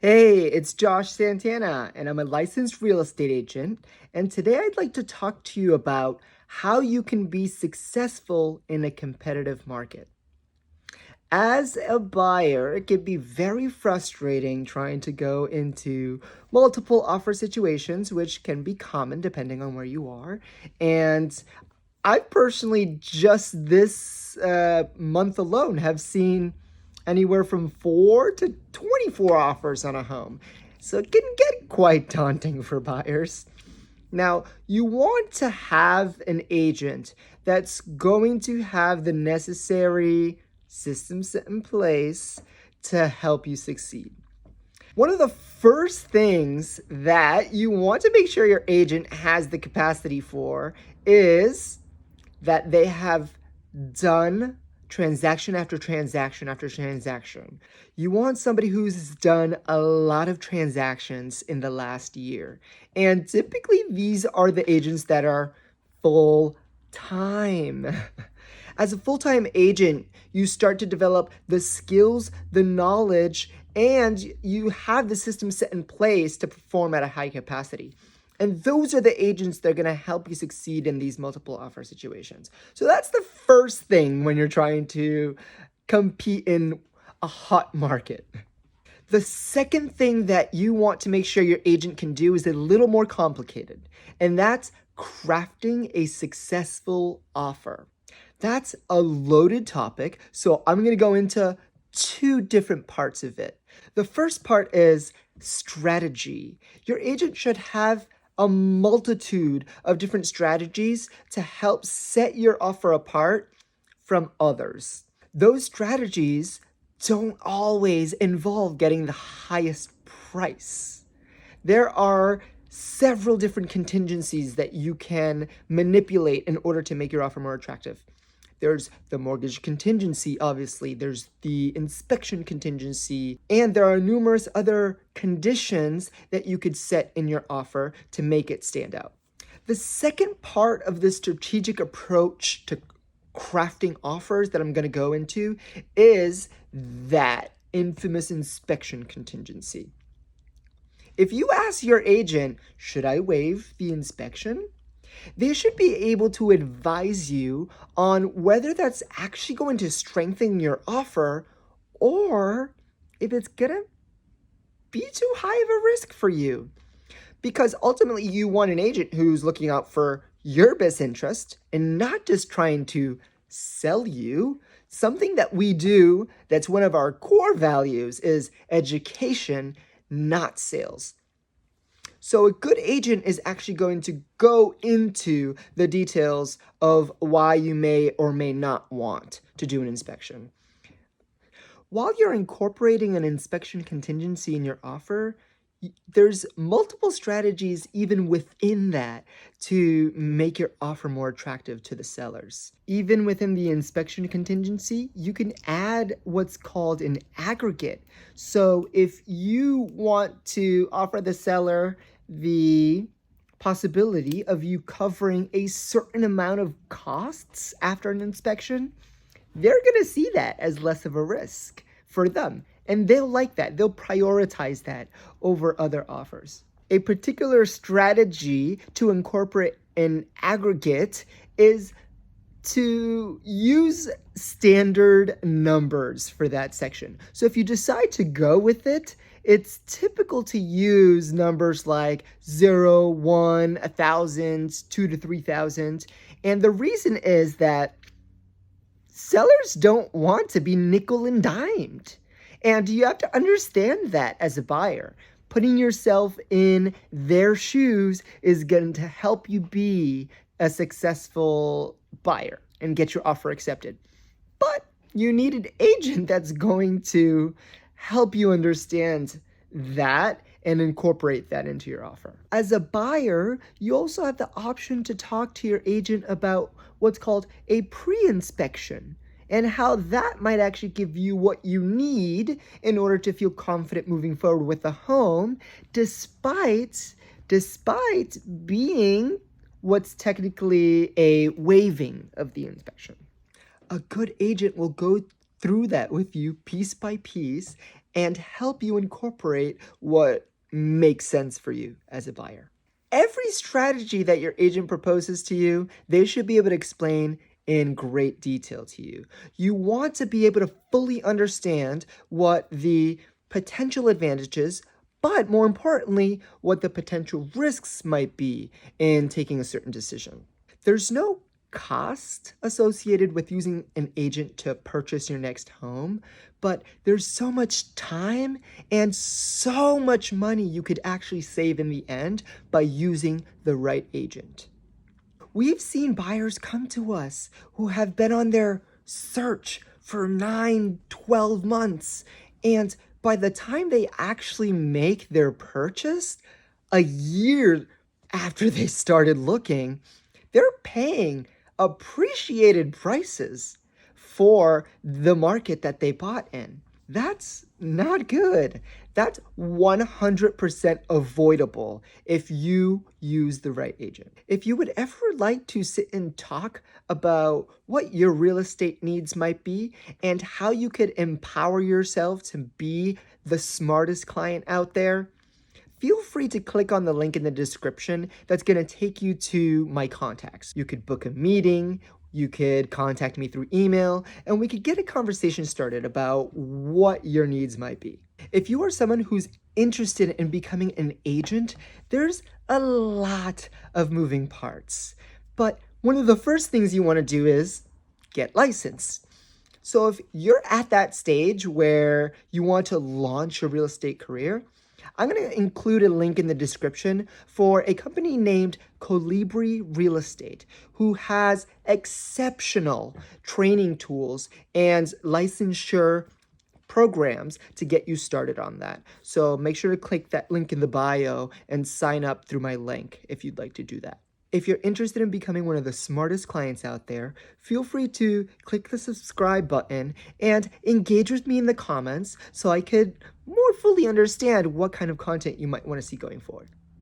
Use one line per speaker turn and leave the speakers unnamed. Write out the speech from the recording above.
Hey, it's Josh Santana, and I'm a licensed real estate agent. And today I'd like to talk to you about how you can be successful in a competitive market. As a buyer, it can be very frustrating trying to go into multiple offer situations, which can be common depending on where you are. And I personally just this month alone have seen anywhere from 4 to 24 offers on a home. So it can get quite daunting for buyers. Now, you want to have an agent that's going to have the necessary systems set in place to help you succeed. One of the first things that you want to make sure your agent has the capacity for is that they have done transaction after transaction after transaction. You want somebody who's done a lot of transactions in the last year. And typically, these are the agents that are full time. As a full time agent, you start to develop the skills, the knowledge, and you have the system set in place to perform at a high capacity. And those are the agents that are going to help you succeed in these multiple offer situations. So that's the first thing when you're trying to compete in a hot market. The second thing that you want to make sure your agent can do is a little more complicated, and that's crafting a successful offer. That's a loaded topic, so I'm going to go into two different parts of it. The first part is strategy. Your agent should have a multitude of different strategies to help set your offer apart from others. Those strategies don't always involve getting the highest price. There are several different contingencies that you can manipulate in order to make your offer more attractive. There's the mortgage contingency, obviously, there's the inspection contingency, and there are numerous other conditions that you could set in your offer to make it stand out. The second part of the strategic approach to crafting offers that I'm going to go into is that infamous inspection contingency. If you ask your agent, should I waive the inspection? They should be able to advise you on whether that's actually going to strengthen your offer or if it's going to be too high of a risk for you. Because ultimately, you want an agent who's looking out for your best interest and not just trying to sell you. Something that we do that's one of our core values is education, not sales. So a good agent is actually going to go into the details of why you may or may not want to do an inspection. While you're incorporating an inspection contingency in your offer, there's multiple strategies even within that to make your offer more attractive to the sellers. Even within the inspection contingency, you can add what's called an aggregate. So if you want to offer the seller the possibility of you covering a certain amount of costs after an inspection, they're going to see that as less of a risk for them. And they'll like that. They'll prioritize that over other offers. A particular strategy to incorporate an aggregate is to use standard numbers for that section. So if you decide to go with it, it's typical to use numbers like 0, 1, 1,000, 2 to 3,000. And the reason is that sellers don't want to be nickel and dimed. And you have to understand that as a buyer. Putting yourself in their shoes is going to help you be a successful buyer and get your offer accepted. But you need an agent that's going to help you understand that and incorporate that into your offer. As a buyer, you also have the option to talk to your agent about what's called a pre-inspection and how that might actually give you what you need in order to feel confident moving forward with the home, despite being what's technically a waiving of the inspection. A good agent will go through that with you piece by piece and help you incorporate what makes sense for you as a buyer. Every strategy that your agent proposes to you, they should be able to explain in great detail to you. You want to be able to fully understand what the potential advantages, but more importantly, what the potential risks might be in taking a certain decision. There's no cost associated with using an agent to purchase your next home, but there's so much time and so much money you could actually save in the end by using the right agent. We've seen buyers come to us who have been on their search for 9, 12 months, and by the time they actually make their purchase, a year after they started looking, they're paying appreciated prices for the market that they bought in. That's not good. That's 100% avoidable if you use the right agent. If you would ever like to sit and talk about what your real estate needs might be and how you could empower yourself to be the smartest client out there, feel free to click on the link in the description that's going to take you to my contacts. You could book a meeting, you could contact me through email, and we could get a conversation started about what your needs might be. If you are someone who's interested in becoming an agent, there's a lot of moving parts. But one of the first things you want to do is get licensed. So if you're at that stage where you want to launch a real estate career, I'm going to include a link in the description for a company named Colibri Real Estate, who has exceptional training tools and licensure programs to get you started on that. So make sure to click that link in the bio and sign up through my link if you'd like to do that. If you're interested in becoming one of the smartest clients out there, feel free to click the subscribe button and engage with me in the comments so I could more fully understand what kind of content you might want to see going forward.